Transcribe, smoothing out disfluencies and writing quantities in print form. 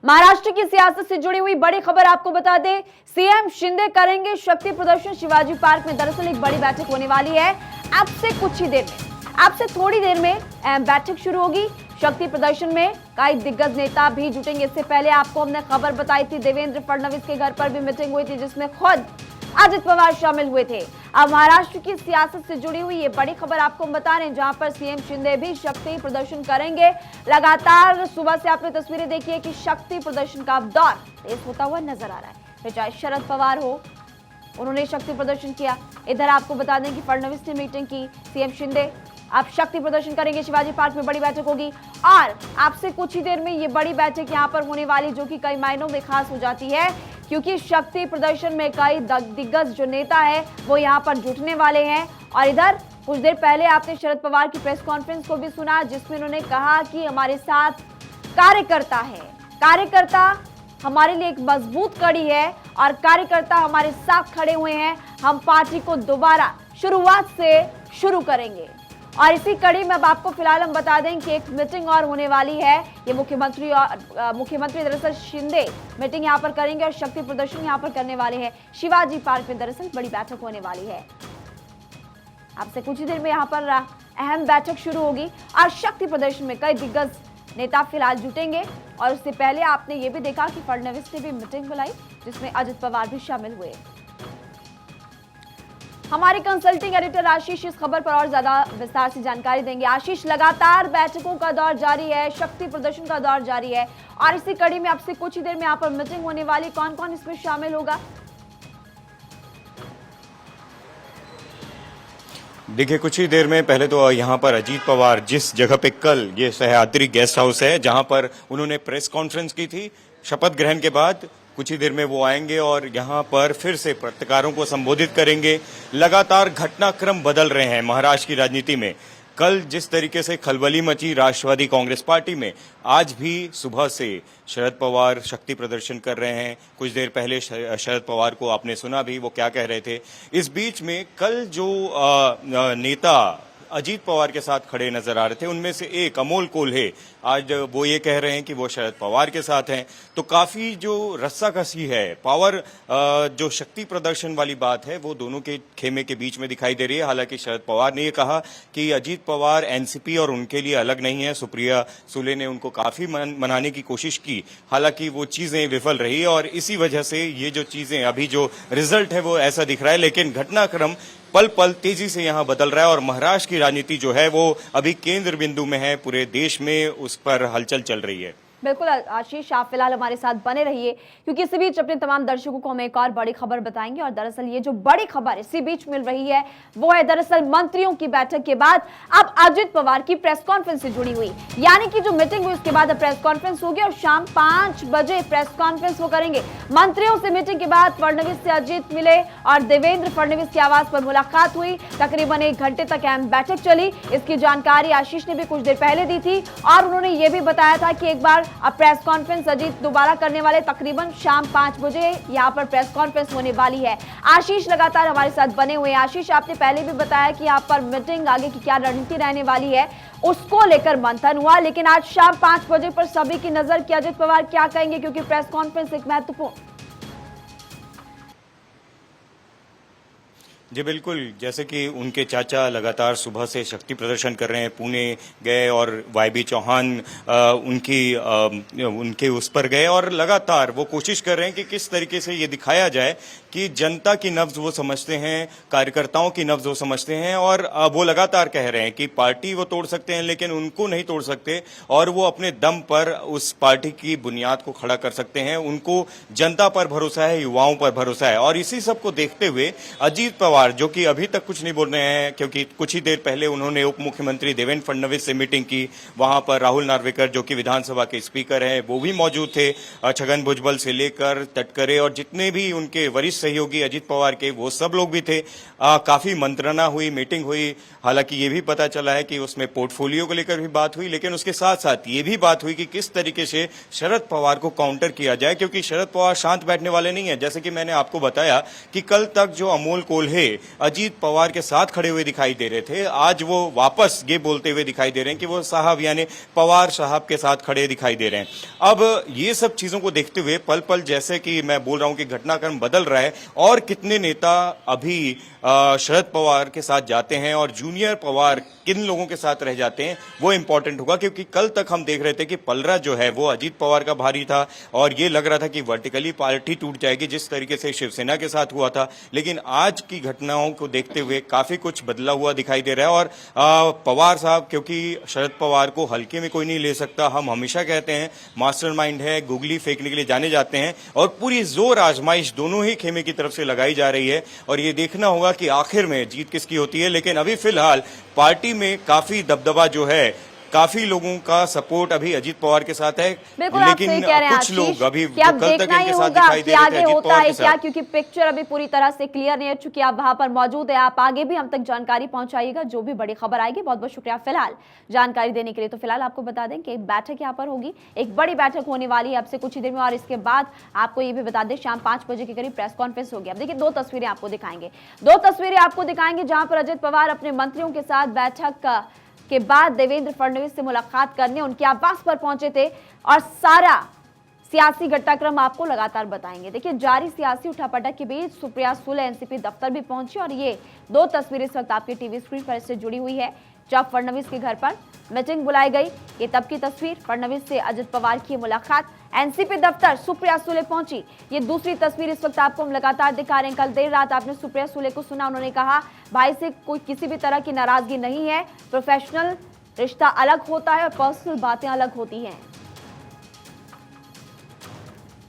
महाराष्ट्र की सियासत से जुड़ी हुई बड़ी खबर आपको बता दें, सीएम शिंदे करेंगे शक्ति प्रदर्शन शिवाजी पार्क में। दरअसल एक बड़ी बैठक होने वाली है अब से कुछ ही देर में, अब से थोड़ी देर में अहम बैठक शुरू होगी। शक्ति प्रदर्शन में कई दिग्गज नेता भी जुटेंगे। इससे पहले आपको हमने खबर बताई थी, देवेंद्र फडणवीस के घर पर भी मीटिंग हुई थी जिसमें खुद अजित पवार शामिल हुए थे। अब महाराष्ट्र की सियासत से जुड़ी हुई ये बड़ी खबर आपको हम बता रहे हैं, जहां पर सीएम शिंदे भी शक्ति प्रदर्शन करेंगे। लगातार सुबह से आपने तस्वीरें देखी है कि शक्ति प्रदर्शन का दौर तेज होता हुआ नजर आ रहा है। फिर चाहे शरद पवार हो, उन्होंने शक्ति प्रदर्शन किया। इधर आपको बता दें कि फडणवीस ने मीटिंग की, सीएम शिंदे आप शक्ति प्रदर्शन करेंगे। शिवाजी पार्क में बड़ी बैठक होगी और आपसे कुछ ही देर में ये बड़ी बैठक यहां पर होने वाली, जो कि कई मायनों में खास हो जाती है, क्योंकि शक्ति प्रदर्शन में कई दिग्गज जो नेता है वो यहां पर जुटने वाले हैं। और इधर कुछ देर पहले आपने शरद पवार की प्रेस कॉन्फ्रेंस को भी सुना, जिसमें उन्होंने कहा कि हमारे साथ कार्यकर्ता है, कार्यकर्ता हमारे लिए एक मजबूत कड़ी है और कार्यकर्ता हमारे साथ खड़े हुए हैं। हम पार्टी को दोबारा शुरुआत से शुरू करेंगे। और इसी कड़ी में अब आपको फिलहाल हम बता दें कि एक मीटिंग और होने वाली है। ये मुख्यमंत्री दरअसल शिंदे मीटिंग यहां पर करेंगे और शक्ति प्रदर्शन यहां पर करने वाले हैं। शिवाजी पार्क में दरअसल बड़ी बैठक होने वाली है। अब से कुछ ही देर में यहां पर अहम बैठक शुरू होगी और शक्ति प्रदर्शन में कई दिग्गज नेता फिलहाल जुटेंगे। और उससे पहले आपने ये भी देखा कि फडणवीस ने भी मीटिंग बुलाई जिसमें अजित पवार भी शामिल हुए। हमारे कंसल्टिंग एडिटर आशीष इस खबर पर और ज्यादा विस्तार से जानकारी देंगे। आशीष, लगातार बैठकों का दौर जारी है, शक्ति प्रदर्शन का दौर जारी है और इसी कड़ी में अब से कुछ ही देर में यहाँ पर मीटिंग होने वाली, कौन कौन इसमें शामिल होगा? देखिए, कुछ ही देर में पहले तो यहाँ पर अजीत पवार जिस जगह पे कल ये सह्याद्री गेस्ट हाउस है जहां पर उन्होंने प्रेस कॉन्फ्रेंस की थी, शपथ ग्रहण के बाद कुछ ही देर में वो आएंगे और यहाँ पर फिर से पत्रकारों को संबोधित करेंगे। लगातार घटनाक्रम बदल रहे हैं महाराष्ट्र की राजनीति में। कल जिस तरीके से खलबली मची राष्ट्रवादी कांग्रेस पार्टी में, आज भी सुबह से शरद पवार शक्ति प्रदर्शन कर रहे हैं। कुछ देर पहले शरद पवार को आपने सुना भी, वो क्या कह रहे थे। इस बीच में कल जो नेता अजीत पवार के साथ खड़े नजर आ रहे थे, उनमें से एक अमोल कोल्हे, आज वो ये कह रहे हैं कि वो शरद पवार के साथ हैं। तो काफी जो रस्साकसी है, पावर जो शक्ति प्रदर्शन वाली बात है, वो दोनों के खेमे के बीच में दिखाई दे रही है। हालांकि शरद पवार ने ये कहा कि अजीत पवार एनसीपी और उनके लिए अलग नहीं है। सुप्रिया सुले ने उनको काफी मनाने की कोशिश की, हालांकि वो चीजें विफल रही और इसी वजह से ये जो चीजें अभी जो रिजल्ट है वो ऐसा दिख रहा है। लेकिन घटनाक्रम पल पल तेजी से यहाँ बदल रहा है और महाराष्ट्र की राजनीति जो है वो अभी केंद्र बिंदु में है, पूरे देश में उस पर हलचल चल रही है। बिल्कुल आशीष, आप फिलहाल हमारे साथ बने रहिए क्योंकि इसी बीच अपने तमाम दर्शकों को हम एक और बड़ी खबर बताएंगे। और दरअसल ये जो बड़ी खबर इसी बीच मिल रही है वो है दरअसल मंत्रियों की बैठक के बाद अब अजित पवार की प्रेस कॉन्फ्रेंस से जुड़ी हुई, यानी कि जो मीटिंग हुई उसके बाद अब प्रेस कॉन्फ्रेंस होगी और शाम 5 बजे प्रेस कॉन्फ्रेंस वो करेंगे। मंत्रियों से मीटिंग के बाद फडणवीस से अजित मिले और देवेंद्र फडणवीस की आवास पर मुलाकात हुई। तकरीबन 1 घंटे तक अहम बैठक चली। इसकी जानकारी आशीष ने भी कुछ देर पहले दी थी और उन्होंने ये भी बताया था कि एक बार अब प्रेस कॉन्फ्रेंस अजीत दोबारा करने वाले, तकरीबन शाम 5 बजे यहां पर प्रेस कॉन्फ्रेंस होने वाली है। आशीष लगातार हमारे साथ बने हुए हैं। आशीष, आपने पहले भी बताया कि यहां पर मीटिंग, आगे की क्या रणनीति रहने वाली है उसको लेकर मंथन हुआ, लेकिन आज शाम 5 बजे पर सभी की नजर कि अजित पवार क्या कहेंगे, क्योंकि प्रेस कॉन्फ्रेंस एक महत्वपूर्ण। जी बिल्कुल, जैसे कि उनके चाचा लगातार सुबह से शक्ति प्रदर्शन कर रहे हैं, पुणे गए और वाईबी चौहान उनके उस पर गए और लगातार वो कोशिश कर रहे हैं कि किस तरीके से ये दिखाया जाए कि जनता की नब्ज वो समझते हैं, कार्यकर्ताओं की नब्ज वो समझते हैं। और वो लगातार कह रहे हैं कि पार्टी वो तोड़ सकते हैं लेकिन उनको नहीं तोड़ सकते और वो अपने दम पर उस पार्टी की बुनियाद को खड़ा कर सकते हैं। उनको जनता पर भरोसा है, युवाओं पर भरोसा है। और इसी सब को देखते हुए अजीत पवार, जो कि अभी तक कुछ नहीं बोल रहे हैं क्योंकि कुछ ही देर पहले उन्होंने उप मुख्यमंत्री देवेंद्र फडणवीस से मीटिंग की, वहां पर राहुल नार्वेकर जो कि विधानसभा के स्पीकर हैं वो भी मौजूद थे, छगन भुजबल से लेकर तटकरे और जितने भी उनके वरिष्ठ सहयोगी अजीत पवार के वो सब लोग भी थे। काफी मंत्रणा हुई, मीटिंग हुई। हालांकि ये भी पता चला है कि उसमें पोर्टफोलियो को लेकर भी बात हुई, लेकिन उसके साथ साथ ये भी बात हुई कि किस तरीके से शरद पवार को काउंटर किया जाए, क्योंकि शरद पवार शांत बैठने वाले नहीं है। जैसे कि मैंने आपको बताया कि कल तक जो अमोल कोल्हे अजीत पवार के साथ खड़े हुए दिखाई दे रहे थे, आज वो वापस ये बोलते हुए दिखाई दे रहे हैं कि वो साहब यानी पवार साहब के साथ खड़े दिखाई दे रहे हैं। अब ये सब चीजों को देखते हुए पल पल जैसे कि मैं बोल रहा हूं कि घटनाक्रम बदल रहा है और कितने नेता अभी शरद पवार के साथ जाते हैं और जूनियर पवार किन लोगों के साथ रह जाते हैं वो इंपॉर्टेंट होगा, क्योंकि कल तक हम देख रहे थे कि पलरा जो है वो अजीत पवार का भारी था और ये लग रहा था कि वर्टिकली पार्टी टूट जाएगी जिस तरीके से शिवसेना के साथ हुआ था। लेकिन आज की घटनाओं को देखते हुए काफी कुछ बदला हुआ दिखाई दे रहा है और पवार साहब, क्योंकि शरद पवार को हल्के में कोई नहीं ले सकता, हम हमेशा कहते हैं मास्टरमाइंड है, गुगली फेंकने के लिए जाने जाते हैं और पूरी जोर आजमाइश दोनों ही खेमे की तरफ से लगाई जा रही है और ये देखना होगा कि आखिर में जीत किसकी होती है। लेकिन अभी फिलहाल पार्टी में काफी दबदबा जो है, काफी लोगों का सपोर्ट अभी अजीत पवार के साथ है, लेकिन कुछ लोग अभी कल तक इनके साथ दिखाई दे रहे थे अजीत पवार के साथ। क्योंकि पिक्चर अभी पूरी तरह से क्लियर नहीं है, चूंकि आप वहां पर मौजूद है, आप आगे भी हम तक जानकारी पहुंचाइएगा जो भी बड़ी खबर आएगी। बहुत बहुत शुक्रिया फिलहाल जानकारी देने के लिए। तो फिलहाल आपको बता दें कि एक बैठक यहाँ पर होगी, एक बड़ी बैठक होने वाली है अब से कुछ ही देर में और इसके बाद आपको ये भी बता दें शाम 5 बजे के करीब प्रेस कॉन्फ्रेंस होगी। अब देखिए दो तस्वीरें आपको दिखाएंगे जहां पर अजित पवार अपने मंत्रियों के साथ बैठक के बाद देवेंद्र फडणवीस से मुलाकात करने उनके आवास पर पहुंचे थे और सारा सियासी घटनाक्रम आपको लगातार बताएंगे। देखिए जारी सियासी उठापटक के बीच सुप्रिया सुले एनसीपी दफ्तर भी पहुंची और ये दो तस्वीरें इस वक्त आपके टीवी स्क्रीन पर इससे जुड़ी हुई है जब फडणवीस के घर पर मीटिंग बुलाई गई। ये तब की तस्वीर, फडणवीस से अजित पवार की मुलाकात, एनसीपी दफ्तर सुप्रिया सुले पहुंची। ये दूसरी तस्वीर इस वक्त आपको हम लगातार दिखा रहे हैं। कल देर रात आपने सुप्रिया सुले को सुना, उन्होंने कहा भाई से कोई किसी भी तरह की नाराजगी नहीं है, प्रोफेशनल रिश्ता अलग होता है और पर्सनल बातें अलग होती हैं।